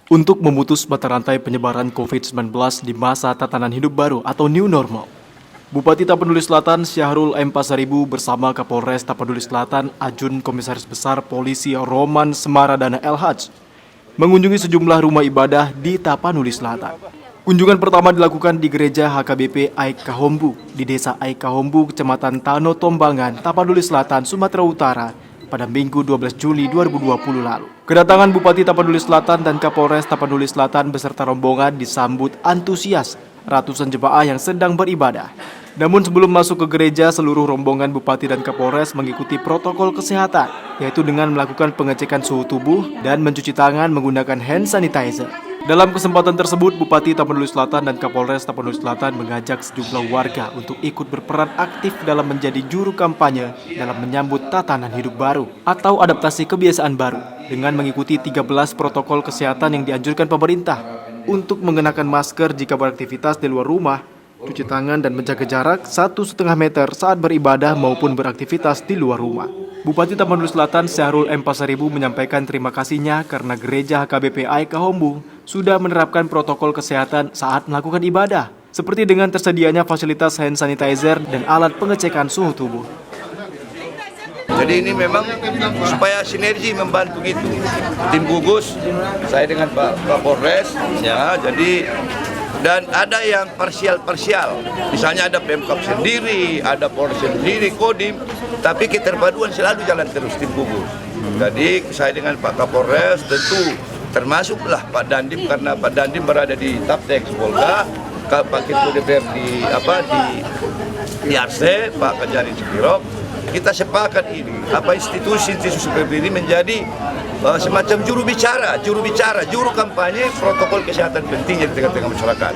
Untuk memutus mata rantai penyebaran COVID-19 di masa tatanan hidup baru atau new normal, Bupati Tapanuli Selatan Syahrul M. Pasaribu bersama Kapolres Tapanuli Selatan Ajun Komisaris Besar Polisi Roman Semaradana LH mengunjungi sejumlah rumah ibadah di Tapanuli Selatan. Kunjungan pertama dilakukan di Gereja HKBP Aik Kahombu di Desa Aik Kahombu, Kecamatan Tano Tombangan, Tapanuli Selatan, Sumatera Utara pada Minggu 12 Juli 2020 lalu. Kedatangan Bupati Tapanuli Selatan dan Kapolres Tapanuli Selatan beserta rombongan disambut antusias ratusan jemaah yang sedang beribadah. Namun sebelum masuk ke gereja, seluruh rombongan Bupati dan Kapolres mengikuti protokol kesehatan, yaitu dengan melakukan pengecekan suhu tubuh dan mencuci tangan menggunakan hand sanitizer. Dalam kesempatan tersebut, Bupati Tapanuli Selatan dan Kapolres Tapanuli Selatan mengajak sejumlah warga untuk ikut berperan aktif dalam menjadi juru kampanye dalam menyambut tatanan hidup baru atau adaptasi kebiasaan baru dengan mengikuti 13 protokol kesehatan yang dianjurkan pemerintah untuk mengenakan masker jika beraktivitas di luar rumah, cuci tangan dan menjaga jarak 1,5 meter saat beribadah maupun beraktivitas di luar rumah. Bupati Tapanuli Selatan Syahrul M. Pasaribu menyampaikan terima kasihnya karena Gereja HKBP Aik Kahombu sudah menerapkan protokol kesehatan saat melakukan ibadah, seperti dengan tersedianya fasilitas hand sanitizer dan alat pengecekan suhu tubuh. Jadi ini memang supaya sinergi membantu gitu. Tim gugus, saya dengan Pak Kapolres, ya, jadi dan ada yang parsial. Misalnya ada Pemkab sendiri, ada Polres sendiri, Kodim, tapi keterpaduan selalu jalan terus tim gugus. Jadi saya dengan Pak Kapolres tentu termasuklah Pak Dandim karena Pak Dandim berada di Taptek Polda, Pak Ketua DPR di RC, Pak Kajari Sepiro. Kita sepakat ini, institusi seperti ini menjadi semacam juru kampanye protokol kesehatan penting di tengah-tengah masyarakat.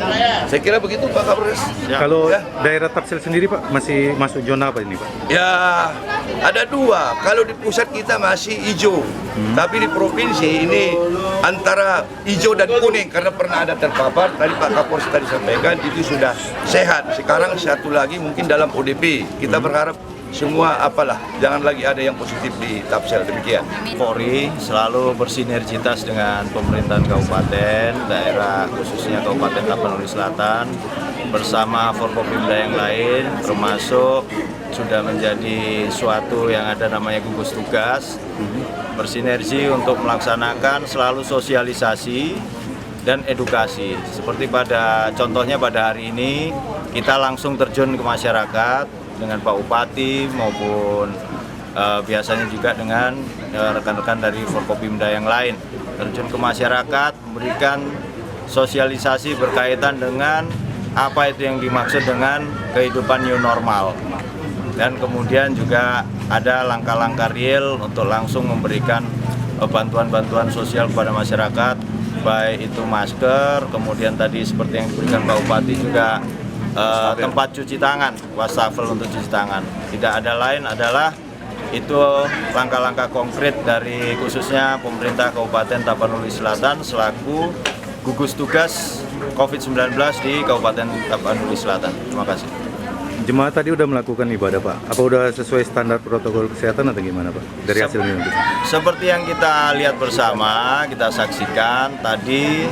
Saya kira begitu Pak Kapolres. Ya. Kalau daerah Tapsel sendiri Pak masih masuk zona apa ini Pak? Ya ada dua. Kalau di pusat kita masih hijau, tapi di provinsi ini antara hijau dan kuning karena pernah ada terpapar. Tadi Pak Kapolres tadi sampaikan itu sudah sehat. Sekarang satu lagi mungkin dalam ODP. Kita berharap semua jangan lagi ada yang positif di Tapsel, demikian. Polri selalu bersinergitas dengan pemerintahan kabupaten, daerah khususnya Kabupaten Tapanuli Selatan bersama Forkopimda yang lain, termasuk sudah menjadi suatu yang ada namanya gugus tugas, bersinergi untuk melaksanakan selalu sosialisasi dan edukasi. Seperti contohnya pada hari ini kita langsung terjun ke masyarakat dengan Pak Bupati maupun biasanya juga dengan rekan-rekan dari Forkopimda yang lain terjun ke masyarakat memberikan sosialisasi berkaitan dengan apa itu yang dimaksud dengan kehidupan new normal, dan kemudian juga ada langkah-langkah real untuk langsung memberikan bantuan-bantuan sosial kepada masyarakat, baik itu masker, kemudian tadi seperti yang diberikan Pak Bupati juga tempat cuci tangan, wastafel untuk cuci tangan. Tidak ada lain adalah itu langkah-langkah konkret dari khususnya pemerintah Kabupaten Tapanuli Selatan selaku gugus tugas COVID-19 di Kabupaten Tapanuli Selatan. Terima kasih. Jemaah tadi udah melakukan ibadah Pak. Apa udah sesuai standar protokol kesehatan atau gimana Pak? Dari hasilnya nanti. Seperti yang kita lihat bersama, kita saksikan tadi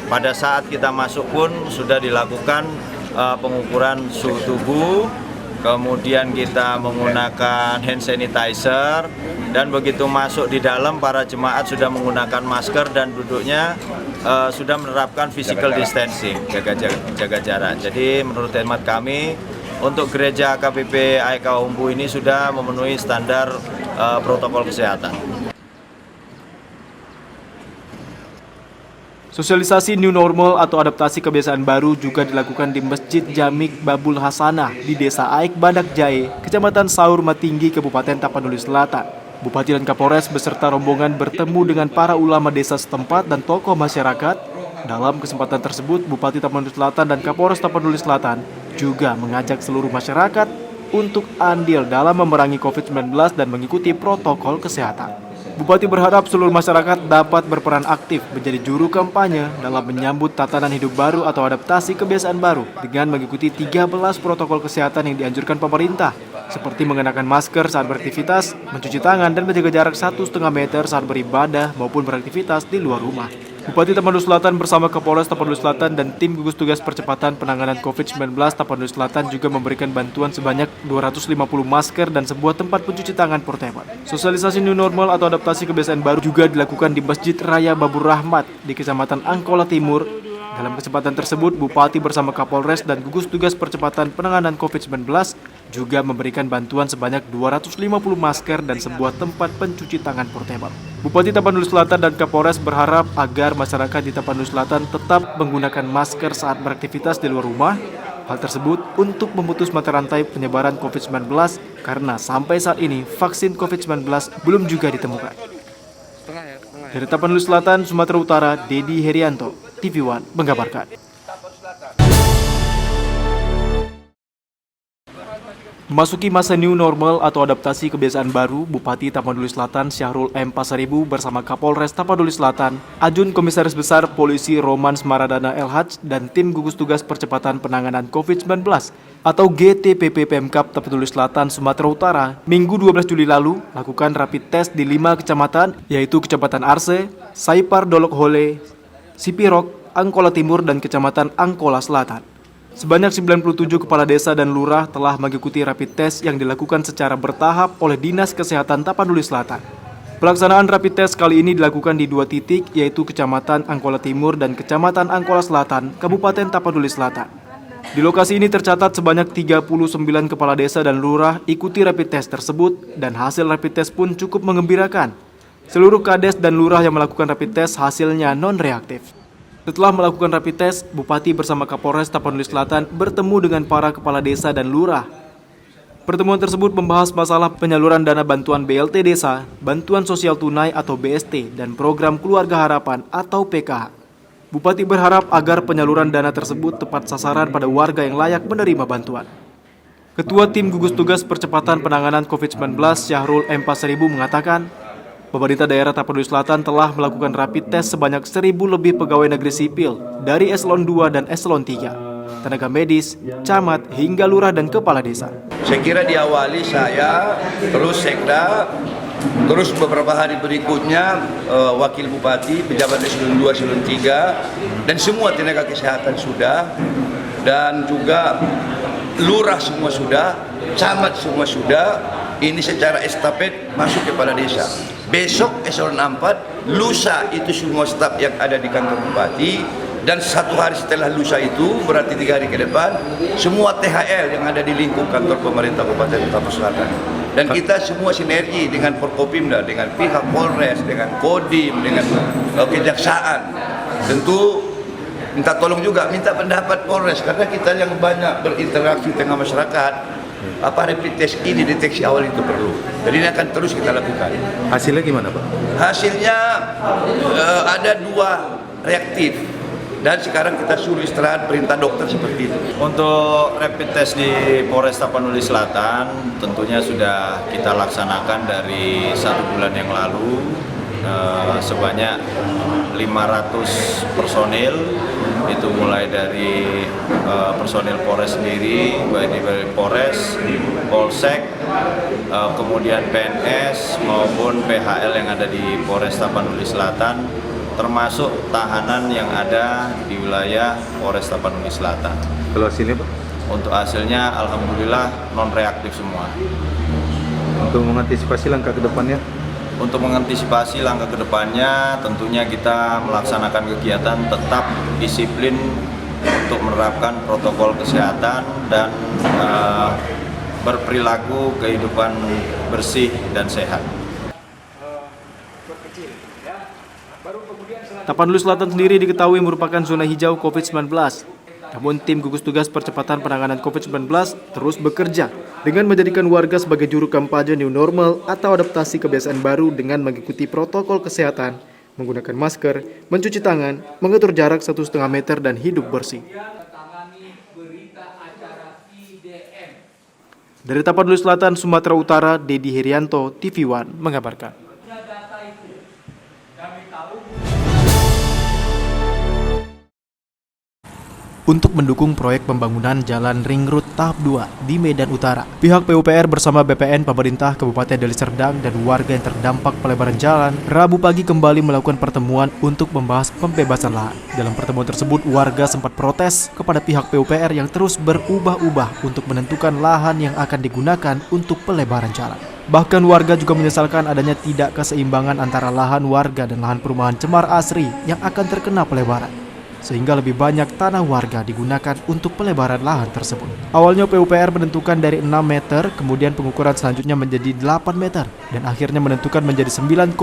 pada saat kita masuk pun sudah dilakukan pengukuran suhu tubuh, kemudian kita menggunakan hand sanitizer, dan begitu masuk di dalam para jemaat sudah menggunakan masker dan duduknya sudah menerapkan physical distancing, jaga jarak. Jadi menurut hemat kami untuk gereja KBP Aik Kahombu ini sudah memenuhi standar protokol kesehatan. Sosialisasi new normal atau adaptasi kebiasaan baru juga dilakukan di Masjid Jamik Babul Hasanah di Desa Aik Badak Jae, Kecamatan Saur Matinggi, Kabupaten Tapanuli Selatan. Bupati dan Kapolres beserta rombongan bertemu dengan para ulama desa setempat dan tokoh masyarakat. Dalam kesempatan tersebut, Bupati Tapanuli Selatan dan Kapolres Tapanuli Selatan juga mengajak seluruh masyarakat untuk andil dalam memerangi COVID-19 dan mengikuti protokol kesehatan. Bupati berharap seluruh masyarakat dapat berperan aktif menjadi juru kampanye dalam menyambut tatanan hidup baru atau adaptasi kebiasaan baru dengan mengikuti 13 protokol kesehatan yang dianjurkan pemerintah, seperti mengenakan masker saat beraktivitas, mencuci tangan, dan menjaga jarak 1,5 meter saat beribadah maupun beraktivitas di luar rumah. Bupati Tapanuli Selatan bersama Kapolres Tapanuli Selatan dan tim gugus tugas percepatan penanganan COVID-19 Tapanuli Selatan juga memberikan bantuan sebanyak 250 masker dan sebuah tempat pencuci tangan portable. Sosialisasi new normal atau adaptasi kebiasaan baru juga dilakukan di Masjid Raya Babur Rahmat di Kecamatan Angkola Timur. Dalam kesempatan tersebut, Bupati bersama Kapolres dan gugus tugas percepatan penanganan COVID-19 juga memberikan bantuan sebanyak 250 masker dan sebuah tempat pencuci tangan portable. Bupati Tapanuli Selatan dan Kapolres berharap agar masyarakat di Tapanuli Selatan tetap menggunakan masker saat beraktivitas di luar rumah. Hal tersebut untuk memutus mata rantai penyebaran COVID-19 karena sampai saat ini vaksin COVID-19 belum juga ditemukan. Dari Tapanuli Selatan, Sumatera Utara, Dedi Herianto, TV One mengabarkan. Memasuki masa new normal atau adaptasi kebiasaan baru, Bupati Tapanuli Selatan Syahrul M. Pasaribu bersama Kapolres Tapanuli Selatan, Ajun Komisaris Besar Polisi Roman Smaradana LH dan tim gugus tugas percepatan penanganan COVID-19 atau GTPP Pemkab Tapanuli Selatan Sumatera Utara Minggu 12 Juli lalu lakukan rapid test di 5 kecamatan yaitu Kecamatan Arse, Saipar Dolok Hole, Sipirok, Angkola Timur dan Kecamatan Angkola Selatan. Sebanyak 97 kepala desa dan lurah telah mengikuti rapid test yang dilakukan secara bertahap oleh Dinas Kesehatan Tapanuli Selatan. Pelaksanaan rapid test kali ini dilakukan di 2 titik yaitu Kecamatan Angkola Timur dan Kecamatan Angkola Selatan, Kabupaten Tapanuli Selatan. Di lokasi ini tercatat sebanyak 39 kepala desa dan lurah ikuti rapid test tersebut dan hasil rapid test pun cukup mengembirakan. Seluruh kades dan lurah yang melakukan rapid test hasilnya non-reaktif. Setelah melakukan rapid test, Bupati bersama Kapolres Tapanuli Selatan bertemu dengan para kepala desa dan lurah. Pertemuan tersebut membahas masalah penyaluran dana bantuan BLT Desa, bantuan sosial tunai atau BST, dan program Keluarga Harapan atau PKH. Bupati berharap agar penyaluran dana tersebut tepat sasaran pada warga yang layak menerima bantuan. Ketua Tim Gugus Tugas Percepatan Penanganan COVID-19 Syahrul M. Pasaribu mengatakan, pemerintah daerah Tapanuli Selatan telah melakukan rapid test sebanyak 1.000 lebih pegawai negeri sipil dari eselon 2 dan eselon 3, tenaga medis, camat, hingga lurah dan kepala desa. Saya kira diawali saya, terus sekda, terus beberapa hari berikutnya wakil bupati, pejabat eselon 2, eselon 3, dan semua tenaga kesehatan sudah, dan juga lurah semua sudah, camat semua sudah. Ini secara estafet masuk kepada desa. Besok eselon 4, lusa itu semua staf yang ada di kantor bupati, dan 1 hari setelah lusa itu berarti 3 hari ke depan semua THL yang ada di lingkup kantor pemerintah Kabupaten Tapanuli Selatan. Dan kita semua sinergi dengan Forkopimda, dengan pihak Polres, dengan Kodim, dengan Kejaksaan. Tentu minta tolong juga, minta pendapat Polres karena kita yang banyak berinteraksi tengah masyarakat. Apa rapid test ini deteksi awal itu perlu. Jadi ini akan terus kita lakukan. Hasilnya gimana, Pak? Hasilnya ada 2 reaktif. Dan sekarang kita suruh istirahat, perintah dokter seperti itu. Untuk rapid test di Polres Tapanuli Selatan tentunya sudah kita laksanakan dari 1 bulan yang lalu, sebanyak 500 personil. Itu mulai dari personil Polres sendiri, baik dari Polres, Polsek, kemudian PNS maupun PHL yang ada di Polres Tapanuli Selatan, termasuk tahanan yang ada di wilayah Polres Tapanuli Selatan. Kalau hasilnya, Pak? Untuk hasilnya alhamdulillah non-reaktif semua. Untuk mengantisipasi langkah ke depannya? Untuk mengantisipasi langkah ke depannya, tentunya kita melaksanakan kegiatan tetap disiplin untuk menerapkan protokol kesehatan dan berperilaku kehidupan bersih dan sehat. Tapanuli Selatan sendiri diketahui merupakan zona hijau COVID-19. Namun tim gugus tugas percepatan penanganan COVID-19 terus bekerja dengan menjadikan warga sebagai juru kampanye new normal atau adaptasi kebiasaan baru dengan mengikuti protokol kesehatan, menggunakan masker, mencuci tangan, mengatur jarak 1,5 meter dan hidup bersih. Dari Tapanuli Selatan, Sumatera Utara, Dedi Herianto, TV One mengabarkan. untuk mendukung proyek pembangunan Jalan Ring Road tahap 2 di Medan Utara. Pihak PUPR bersama BPN, pemerintah Kabupaten Deli Serdang, dan warga yang terdampak pelebaran jalan, Rabu pagi kembali melakukan pertemuan untuk membahas pembebasan lahan. Dalam pertemuan tersebut, warga sempat protes kepada pihak PUPR yang terus berubah-ubah untuk menentukan lahan yang akan digunakan untuk pelebaran jalan. Bahkan warga juga menyesalkan adanya tidak keseimbangan antara lahan warga dan lahan perumahan Cemar Asri yang akan terkena pelebaran, sehingga lebih banyak tanah warga digunakan untuk pelebaran lahan tersebut. Awalnya PUPR menentukan dari 6 meter, kemudian pengukuran selanjutnya menjadi 8 meter, dan akhirnya menentukan menjadi 9,9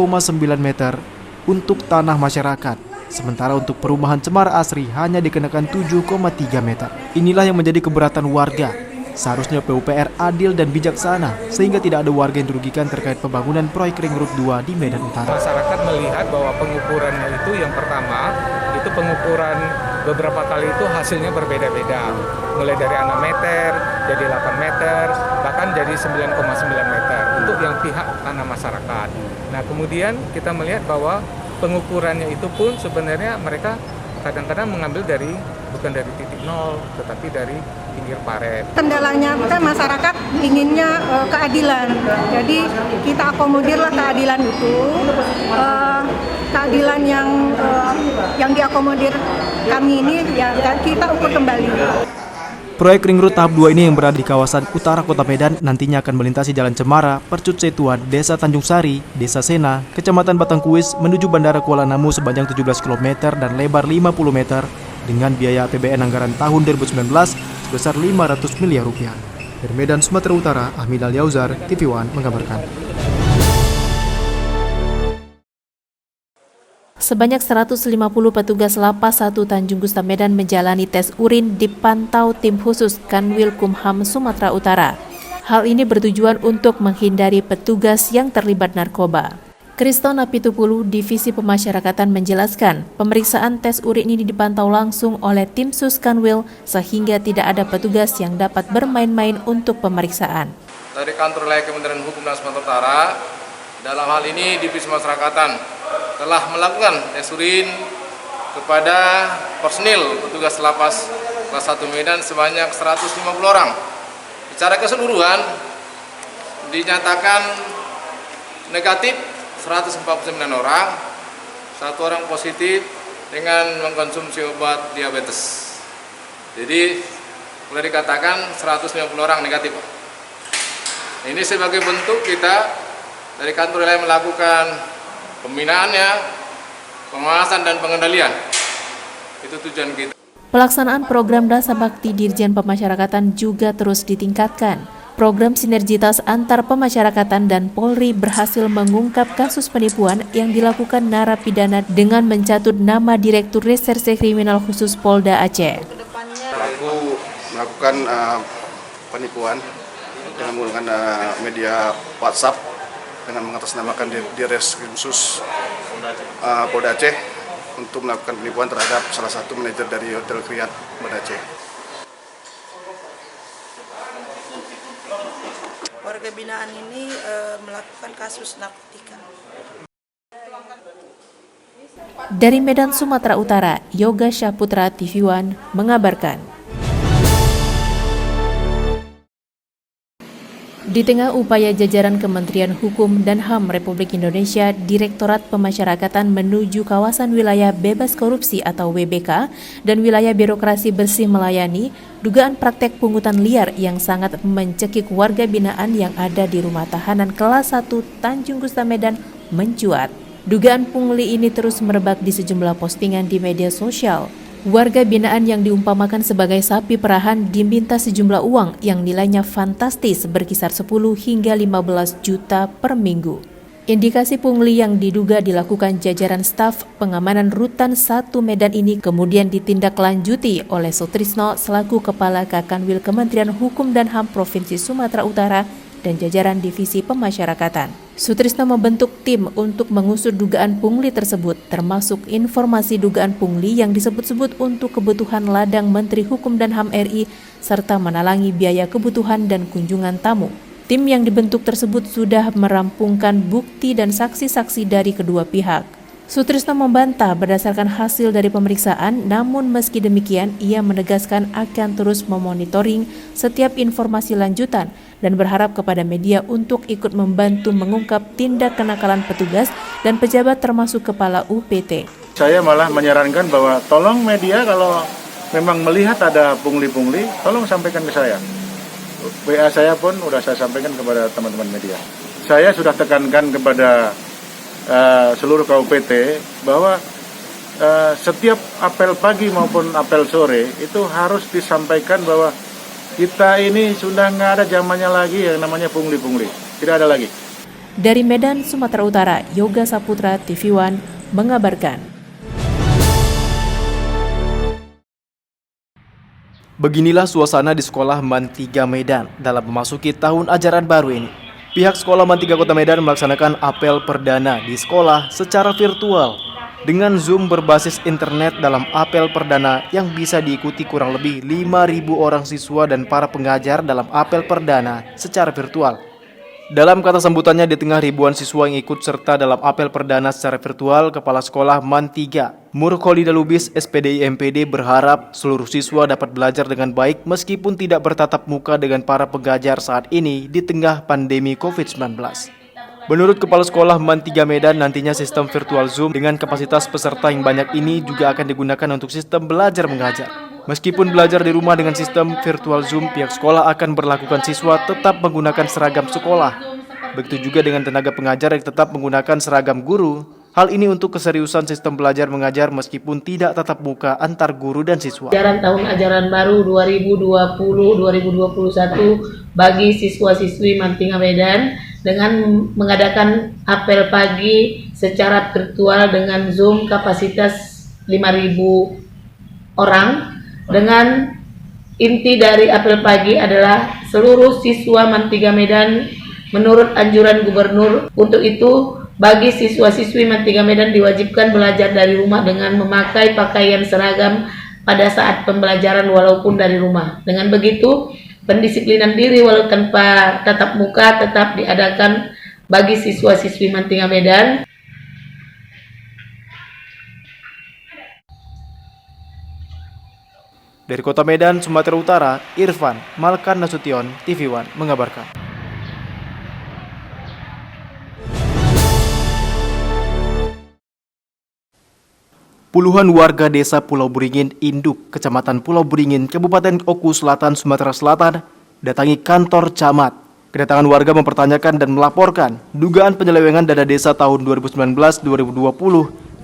meter untuk tanah masyarakat. Sementara untuk perumahan Cemar Asri hanya dikenakan 7,3 meter. Inilah yang menjadi keberatan warga. Seharusnya PUPR adil dan bijaksana, sehingga tidak ada warga yang dirugikan terkait pembangunan proyek Ring Road 2 di Medan Utara. Masyarakat melihat bahwa pengukurannya itu yang pertama, itu pengukuran beberapa kali itu hasilnya berbeda-beda. Mulai dari 6 meter, jadi 8 meter, bahkan jadi 9,9 meter untuk yang pihak tanah masyarakat. Nah kemudian kita melihat bahwa pengukurannya itu pun sebenarnya mereka kadang-kadang mengambil dari bukan dari titik nol, tetapi dari pinggir paret. Kendalanya kan masyarakat inginnya keadilan, jadi kita akomodirlah keadilan itu, keadilan yang diakomodir kami ini ya kita ukur kembali. Proyek Ring Road tahap 2 ini yang berada di kawasan utara Kota Medan nantinya akan melintasi Jalan Cemara, Percut Setuan, Desa Tanjung Sari, Desa Sena, Kecamatan Batangkuis menuju Bandara Kuala Namu sepanjang 17 km dan lebar 50 meter dengan biaya APBN anggaran tahun 2019 sebesar 500 miliar rupiah. Dari Medan, Sumatera Utara, Ahmid Al-Yauzar, TV One mengabarkan. Sebanyak 150 petugas Lapas 1 Tanjung Gusta Medan menjalani tes urin dipantau tim khusus Kanwil Kumham Sumatera Utara. Hal ini bertujuan untuk menghindari petugas yang terlibat narkoba. Kriston Apitupulu, Divisi Pemasyarakatan menjelaskan, pemeriksaan tes urin ini dipantau langsung oleh tim sus Kanwil sehingga tidak ada petugas yang dapat bermain-main untuk pemeriksaan. Dari Kantor Wilayah Kementerian Hukum dan Sumatera Utara, dalam hal ini Divisi Pemasyarakatan telah melakukan tes urin kepada personil petugas lapas kelas 1 Medan sebanyak 150 orang. Secara keseluruhan dinyatakan negatif 149 orang, 1 orang positif dengan mengkonsumsi obat diabetes. Jadi boleh dikatakan 150 orang negatif. Ini sebagai bentuk kita dari kantor wilayah melakukan pembinaannya, pengawasan dan pengendalian. Itu tujuan kita. Pelaksanaan program Dasa Bakti Dirjen Pemasyarakatan juga terus ditingkatkan. Program sinergitas antar pemasyarakatan dan Polri berhasil mengungkap kasus penipuan yang dilakukan narapidana dengan mencatut nama Direktur Reserse Kriminal Khusus Polda Aceh. Pelaku melakukan penipuan dengan menggunakan media WhatsApp dengan mengatasnamakan Direktur Khusus Polda Aceh untuk melakukan penipuan terhadap salah satu manajer dari Hotel Kriyat Polda Aceh. Warga binaan ini melakukan kasus narkotika. Dari Medan, Sumatera Utara, Yoga Syahputra, TV One mengabarkan. Di tengah upaya jajaran Kementerian Hukum dan HAM Republik Indonesia, Direktorat Pemasyarakatan menuju kawasan wilayah bebas korupsi atau WBK dan wilayah birokrasi bersih melayani, dugaan praktek pungutan liar yang sangat mencekik warga binaan yang ada di rumah tahanan kelas 1 Tanjung Gusta Medan mencuat. Dugaan pungli ini terus merebak di sejumlah postingan di media sosial. Warga binaan yang diumpamakan sebagai sapi perahan diminta sejumlah uang yang nilainya fantastis berkisar 10 hingga 15 juta per minggu. Indikasi pungli yang diduga dilakukan jajaran staf pengamanan Rutan 1 Medan ini kemudian ditindaklanjuti oleh Sutrisno selaku Kepala Kakanwil Kementerian Hukum dan HAM Provinsi Sumatera Utara dan jajaran Divisi Pemasyarakatan. Sutrisno membentuk tim untuk mengusut dugaan pungli tersebut, termasuk informasi dugaan pungli yang disebut-sebut untuk kebutuhan ladang Menteri Hukum dan HAM RI, serta menalangi biaya kebutuhan dan kunjungan tamu. Tim yang dibentuk tersebut sudah merampungkan bukti dan saksi-saksi dari kedua pihak. Sutrisno membantah berdasarkan hasil dari pemeriksaan, namun meski demikian ia menegaskan akan terus memonitoring setiap informasi lanjutan dan berharap kepada media untuk ikut membantu mengungkap tindak kenakalan petugas dan pejabat termasuk Kepala UPT. Saya malah menyarankan bahwa tolong media kalau memang melihat ada pungli-pungli, tolong sampaikan ke saya. WA saya pun sudah saya sampaikan kepada teman-teman media. Saya sudah tekankan kepada seluruh KUPT bahwa setiap apel pagi maupun apel sore itu harus disampaikan bahwa kita ini sudah nggak ada zamannya lagi yang namanya pungli-pungli, tidak ada lagi. Dari Medan, Sumatera Utara, Yoga Saputra, TV One mengabarkan. Beginilah suasana di Sekolah MAN 3 Medan dalam memasuki tahun ajaran baru ini. Pihak Sekolah MAN 3 Kota Medan melaksanakan apel perdana di sekolah secara virtual dengan Zoom berbasis internet dalam apel perdana yang bisa diikuti kurang lebih 5.000 orang siswa dan para pengajar dalam apel perdana secara virtual. Dalam kata sambutannya di tengah ribuan siswa yang ikut serta dalam apel perdana secara virtual, Kepala Sekolah MAN 3, Murkholida Lubis, SPDI MPD berharap seluruh siswa dapat belajar dengan baik meskipun tidak bertatap muka dengan para pengajar saat ini di tengah pandemi COVID-19. Menurut Kepala Sekolah MAN 3 Medan, nantinya sistem virtual Zoom dengan kapasitas peserta yang banyak ini juga akan digunakan untuk sistem belajar mengajar. Meskipun belajar di rumah dengan sistem virtual Zoom, pihak sekolah akan berlakukan siswa tetap menggunakan seragam sekolah. Begitu juga dengan tenaga pengajar yang tetap menggunakan seragam guru. Hal ini untuk keseriusan sistem belajar mengajar meskipun tidak tatap muka antar guru dan siswa. Tahun ajaran baru 2020-2021 bagi siswa-siswi MAN 3 Medan dengan mengadakan apel pagi secara virtual dengan Zoom kapasitas 5.000 orang. Dengan inti dari apel pagi adalah seluruh siswa MAN 3 Medan menurut anjuran gubernur. Untuk itu, bagi siswa-siswi MAN 3 Medan diwajibkan belajar dari rumah dengan memakai pakaian seragam pada saat pembelajaran walaupun dari rumah. Dengan begitu, pendisiplinan diri walau tanpa tatap muka tetap diadakan bagi siswa-siswi MAN 3 Medan. Dari Kota Medan, Sumatera Utara, Irfan Malkan Nasution, TV One mengabarkan. Puluhan warga desa Pulau Buringin, Induk, Kecamatan Pulau Buringin, Kabupaten Oku Selatan, Sumatera Selatan, datangi kantor camat. Kedatangan warga mempertanyakan dan melaporkan dugaan penyelewengan dana desa tahun 2019-2020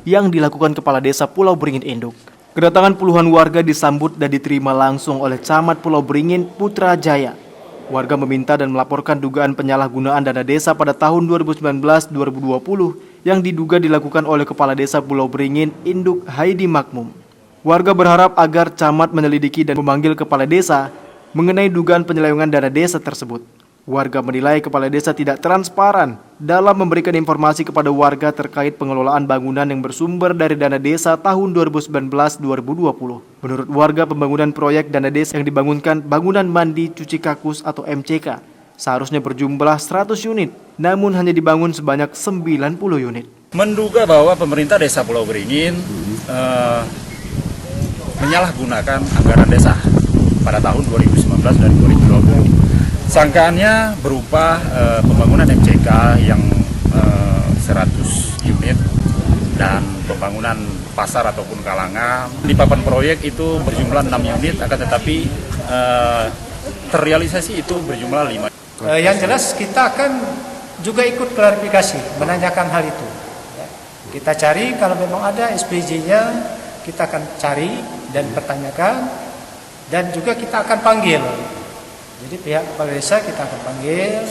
yang dilakukan Kepala Desa Pulau Buringin, Induk. Kedatangan puluhan warga disambut dan diterima langsung oleh Camat Pulau Buringin, Putra Jaya. Warga meminta dan melaporkan dugaan penyalahgunaan dana desa pada tahun 2019-2020 yang diduga dilakukan oleh Kepala Desa Pulau Buringin, Induk Haidi Makmum. Warga berharap agar camat menyelidiki dan memanggil Kepala Desa mengenai dugaan penyelewengan dana desa tersebut. Warga menilai Kepala Desa tidak transparan dalam memberikan informasi kepada warga terkait pengelolaan bangunan yang bersumber dari dana desa tahun 2019-2020. Menurut warga, pembangunan proyek dana desa yang dibangunkan bangunan mandi cuci kakus atau MCK seharusnya berjumlah 100 unit, namun hanya dibangun sebanyak 90 unit. Menduga bahwa pemerintah Desa Pulau Buringin menyalahgunakan anggaran desa pada tahun 2019 dan 2020. Sangkaannya berupa pembangunan MCK yang 100 unit dan pembangunan pasar ataupun kalangan. Di papan proyek itu berjumlah 6 unit, akan tetapi terrealisasi itu berjumlah 5. Yang jelas kita akan juga ikut klarifikasi, menanyakan hal itu. Kita cari kalau memang ada SPJ-nya, kita akan cari dan pertanyakan, dan juga kita akan panggil. Jadi pihak Kepala Desa kita akan panggil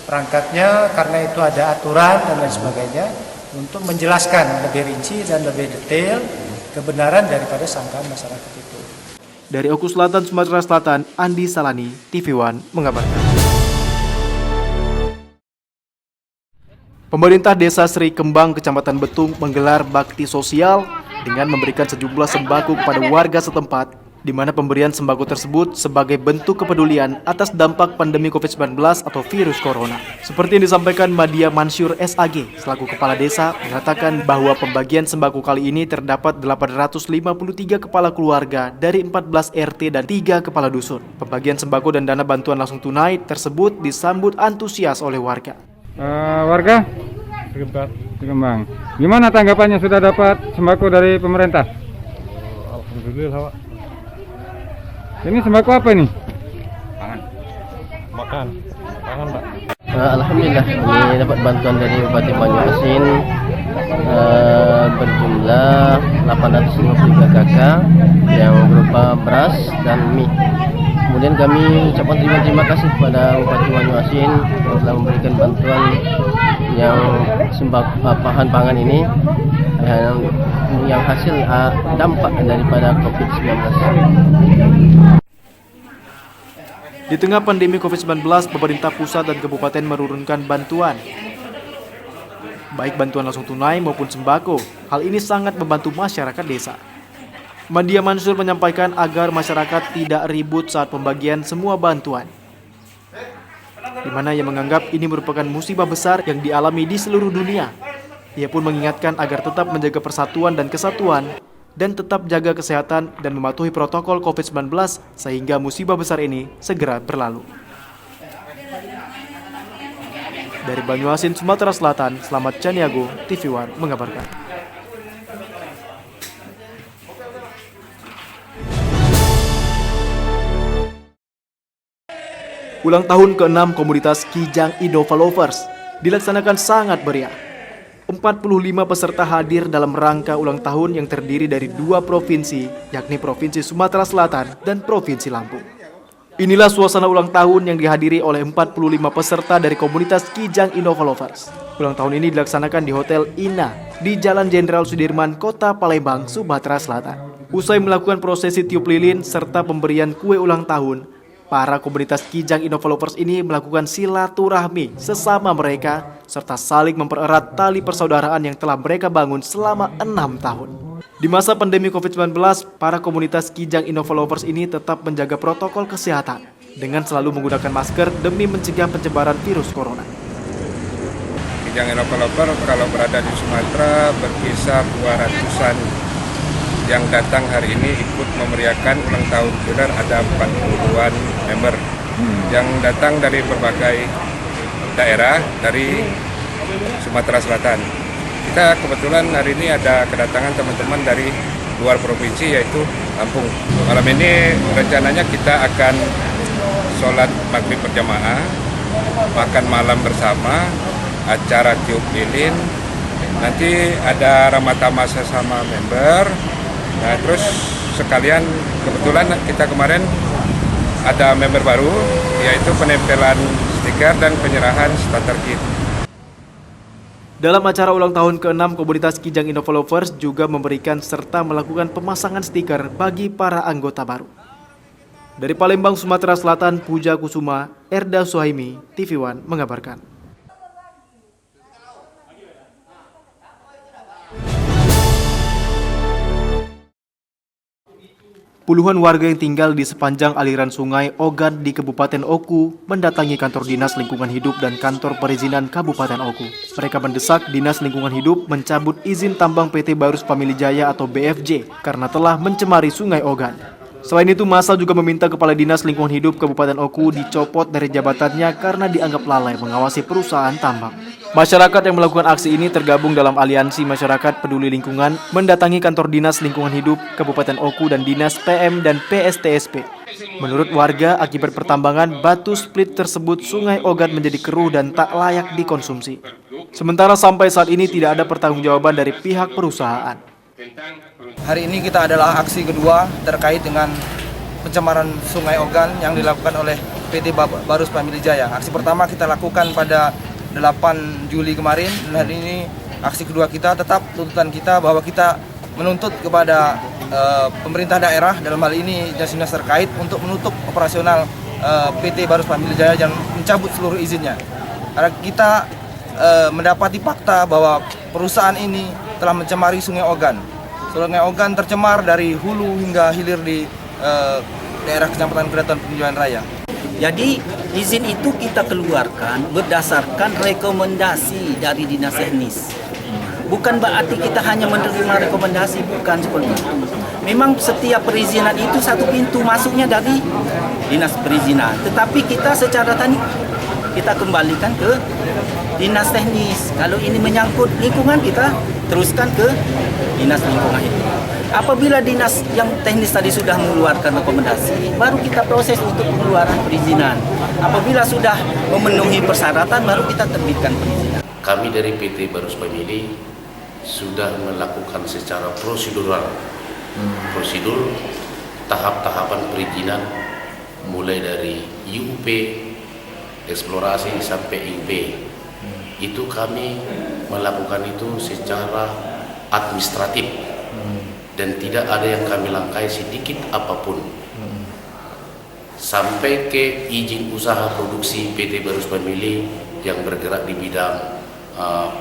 perangkatnya karena itu ada aturan dan lain sebagainya untuk menjelaskan lebih rinci dan lebih detail kebenaran daripada sangkaan masyarakat itu. Dari Oku Selatan, Sumatera Selatan, Andi Salani, TV One mengabarkan. Pemerintah Desa Sri Kembang, Kecamatan Betung menggelar bakti sosial dengan memberikan sejumlah sembako kepada warga setempat di mana pemberian sembako tersebut sebagai bentuk kepedulian atas dampak pandemi COVID-19 atau virus corona. Seperti yang disampaikan Madia Mansur SAG, selaku Kepala Desa, mengatakan bahwa pembagian sembako kali ini terdapat 853 kepala keluarga dari 14 RT dan 3 kepala dusun. Pembagian sembako dan dana bantuan langsung tunai tersebut disambut antusias oleh warga. Warga Kembang, gimana tanggapannya sudah dapat sembako dari pemerintah? Alhamdulillah, Pak. Ini sembako apa ini? Pangan, Pak. Alhamdulillah, ini dapat bantuan dari Bupati Banyuasin berjumlah 853 KK yang berupa beras dan mie. Kemudian kami ucapkan terima kasih kepada Bupati Banyuasin yang telah memberikan bantuan yang bahan pangan ini yang hasil dampak daripada COVID-19. Di tengah pandemi COVID-19, pemerintah pusat dan kabupaten menurunkan bantuan, baik bantuan langsung tunai maupun sembako. Hal ini sangat membantu masyarakat desa. Madia Mansur menyampaikan agar masyarakat tidak ribut saat pembagian semua bantuan, di mana ia menganggap ini merupakan musibah besar yang dialami di seluruh dunia. Ia pun mengingatkan agar tetap menjaga persatuan dan kesatuan dan tetap jaga kesehatan dan mematuhi protokol COVID-19 sehingga musibah besar ini segera berlalu. Dari Banyuasin, Sumatera Selatan, Slamet Caniago, TV One mengabarkan. Ulang tahun ke-6 komunitas Kijang Innova Lovers dilaksanakan sangat meriah. 45 peserta hadir dalam rangka ulang tahun yang terdiri dari 2 provinsi, yakni Provinsi Sumatera Selatan dan Provinsi Lampung. Inilah suasana ulang tahun yang dihadiri oleh 45 peserta dari komunitas Kijang Innova Lovers. Ulang tahun ini dilaksanakan di Hotel Ina di Jalan Jenderal Sudirman, Kota Palembang, Sumatera Selatan. Usai melakukan prosesi tiup lilin serta pemberian kue ulang tahun, para komunitas Kijang Innova Lovers ini melakukan silaturahmi sesama mereka serta saling mempererat tali persaudaraan yang telah mereka bangun selama 6 tahun. Di masa pandemi COVID-19, para komunitas Kijang Innova Lovers ini tetap menjaga protokol kesehatan dengan selalu menggunakan masker demi mencegah penyebaran virus corona. Kijang Innova Lovers kalau berada di Sumatera berkisar 200-an yang datang hari ini ikut memeriahkan ulang tahun Killer. Ada 40-an member yang datang dari berbagai daerah dari Sumatera Selatan. Kita kebetulan hari ini ada kedatangan teman-teman dari luar provinsi yaitu Lampung. Malam ini rencananya kita akan sholat maghrib berjamaah, makan malam bersama, acara tiup lilin, nanti ada ramatama sesama member. Nah, terus sekalian kebetulan kita kemarin ada member baru, yaitu penempelan stiker dan penyerahan starter kit. Dalam acara ulang tahun ke-6, komunitas Kijang Innova Lovers juga memberikan serta melakukan pemasangan stiker bagi para anggota baru. Dari Palembang, Sumatera Selatan, Puja Kusuma, Erda Suhaimi, TV One mengabarkan. Puluhan warga yang tinggal di sepanjang aliran sungai Ogan di Kabupaten Oku mendatangi kantor Dinas Lingkungan Hidup dan kantor perizinan Kabupaten Oku. Mereka mendesak Dinas Lingkungan Hidup mencabut izin tambang PT Barus Pamilijaya atau BFJ karena telah mencemari sungai Ogan. Selain itu, massa juga meminta Kepala Dinas Lingkungan Hidup Kabupaten Oku dicopot dari jabatannya karena dianggap lalai mengawasi perusahaan tambang. Masyarakat yang melakukan aksi ini tergabung dalam Aliansi Masyarakat Peduli Lingkungan mendatangi kantor Dinas Lingkungan Hidup Kabupaten Oku dan Dinas PM dan PSTSP. Menurut warga, akibat pertambangan batu split tersebut, Sungai Ogan menjadi keruh dan tak layak dikonsumsi. Sementara sampai saat ini tidak ada pertanggungjawaban dari pihak perusahaan. Hari ini kita adalah aksi kedua terkait dengan pencemaran Sungai Ogan yang dilakukan oleh PT Barus Pamilijaya. Aksi pertama kita lakukan pada 8 Juli kemarin, dan hari ini aksi kedua kita. Tetap tuntutan kita bahwa kita menuntut kepada pemerintah daerah, dalam hal ini dinas terkait, untuk menutup operasional PT Barus Pamilijaya dan mencabut seluruh izinnya. Karena kita mendapati fakta bahwa perusahaan ini telah mencemari Sungai Ogan. Sungai Ogan tercemar dari hulu hingga hilir di daerah Kecamatan Kraton Peninjauan Raya. Jadi izin itu kita keluarkan berdasarkan rekomendasi dari Dinas Teknis. Bukan berarti kita hanya menerima rekomendasi, bukan seperti itu. Memang setiap perizinan itu satu pintu masuknya dari Dinas Perizinan. Tetapi kita secara teknik kita kembalikan ke Dinas Teknis. Kalau ini menyangkut lingkungan, kita teruskan ke Dinas Lingkungan itu. Apabila dinas yang teknis tadi sudah mengeluarkan rekomendasi, baru kita proses untuk pengeluaran perizinan. Apabila sudah memenuhi persyaratan, baru kita terbitkan perizinan. Kami dari PT Barus Family sudah melakukan secara prosedural prosedur tahap-tahapan perizinan, mulai dari IUP, eksplorasi sampai IUP. Itu kami melakukan itu secara administratif dan tidak ada yang kami langkai sedikit apapun sampai ke izin usaha produksi PT Barus Family yang bergerak di bidang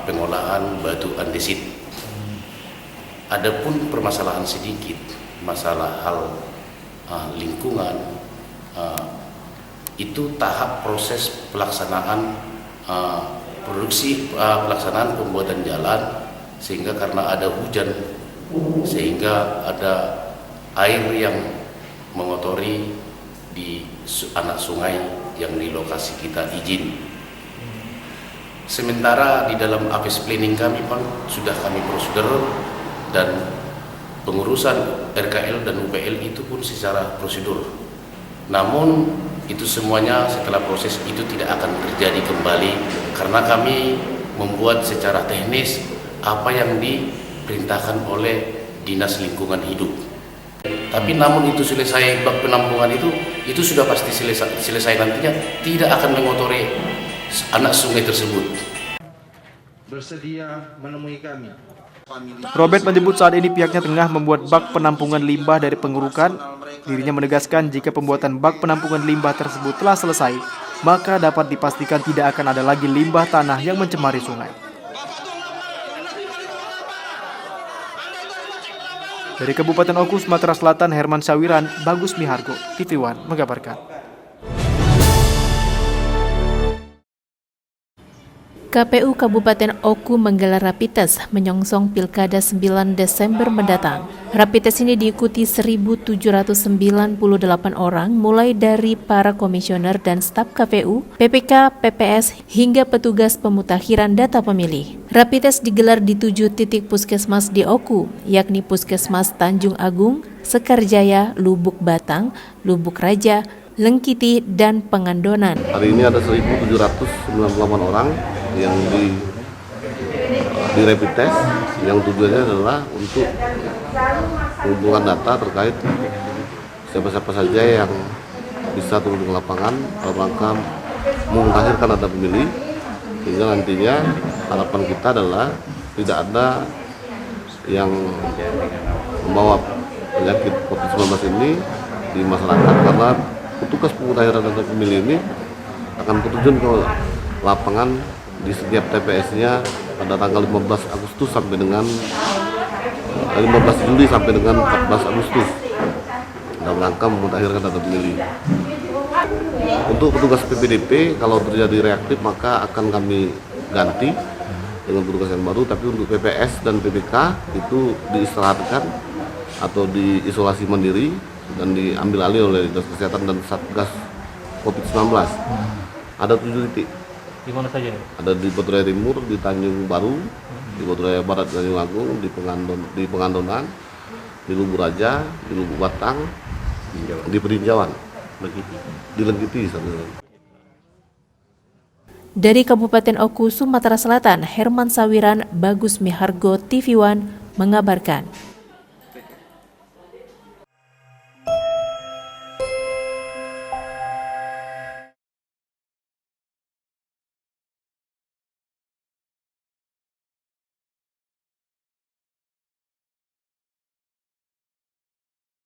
pengolahan batu andesit. Adapun permasalahan sedikit masalah hal lingkungan, itu tahap proses pelaksanaan produksi, pelaksanaan pembuatan jalan, sehingga karena ada hujan sehingga ada air yang mengotori di anak sungai yang di lokasi kita izin. Sementara di dalam APS planning kami pun sudah kami prosedur, dan pengurusan RKL dan UPL itu pun secara prosedur. Namun itu semuanya setelah proses itu tidak akan terjadi kembali karena kami membuat secara teknis apa yang diperintahkan oleh Dinas Lingkungan Hidup. Tapi namun itu selesai bak penampungan itu sudah pasti selesai nantinya tidak akan mengotori anak sungai tersebut. Bersedia menemui kami. Robert menyebut saat ini pihaknya tengah membuat bak penampungan limbah dari pengurukan. Dirinya menegaskan jika pembuatan bak penampungan limbah tersebut telah selesai, maka dapat dipastikan tidak akan ada lagi limbah tanah yang mencemari sungai. Dari Kabupaten Oku, Sumatera Selatan, Herman Sawiran, Bagus Mihargo, TV One mengabarkan. KPU Kabupaten Oku menggelar rapid test menyongsong Pilkada 9 Desember mendatang. Rapid test ini diikuti 1.798 orang, mulai dari para komisioner dan staf KPU, PPK, PPS, hingga petugas pemutakhiran data pemilih. Rapid test digelar di 7 titik puskesmas di Oku, yakni Puskesmas Tanjung Agung, Sekarjaya, Lubuk Batang, Lubuk Raja, Lengkiti, dan Pengandonan. Hari ini ada 1.798 orang yang di rapid test, yang tujuannya adalah untuk mengumpulkan data terkait siapa-siapa saja yang bisa turun ke lapangan dalam rangka memutakhirkan data pemilih, sehingga nantinya harapan kita adalah tidak ada yang membawa penyakit COVID-19 ini di masyarakat, karena petugas pemutakhiran data pemilih ini akan terjun ke lapangan di setiap TPS-nya pada tanggal 15 Agustus sampai dengan 15 Juli sampai dengan 14 Agustus dalam rangka memutakhirkan data pemilih. Untuk petugas PPDP, kalau terjadi reaktif maka akan kami ganti dengan petugas yang baru, tapi untuk PPS dan PPK itu diistirahatkan atau diisolasi mandiri dan diambil alih oleh Dinas Kesehatan dan Satgas COVID-19. Ada 7 titik. Di mana saja? Ada di Batu Raya Timur, di Tanjung Baru, di Batu Raya Barat, di Tanjung Agung, di Pengandonan, di Lubuk Raja, di Lubuk Batang, di Peninjauan, di Lengkiti. Dari Kabupaten Oku, Sumatera Selatan, Herman Sawiran, Bagus Mihargo, TV One mengabarkan.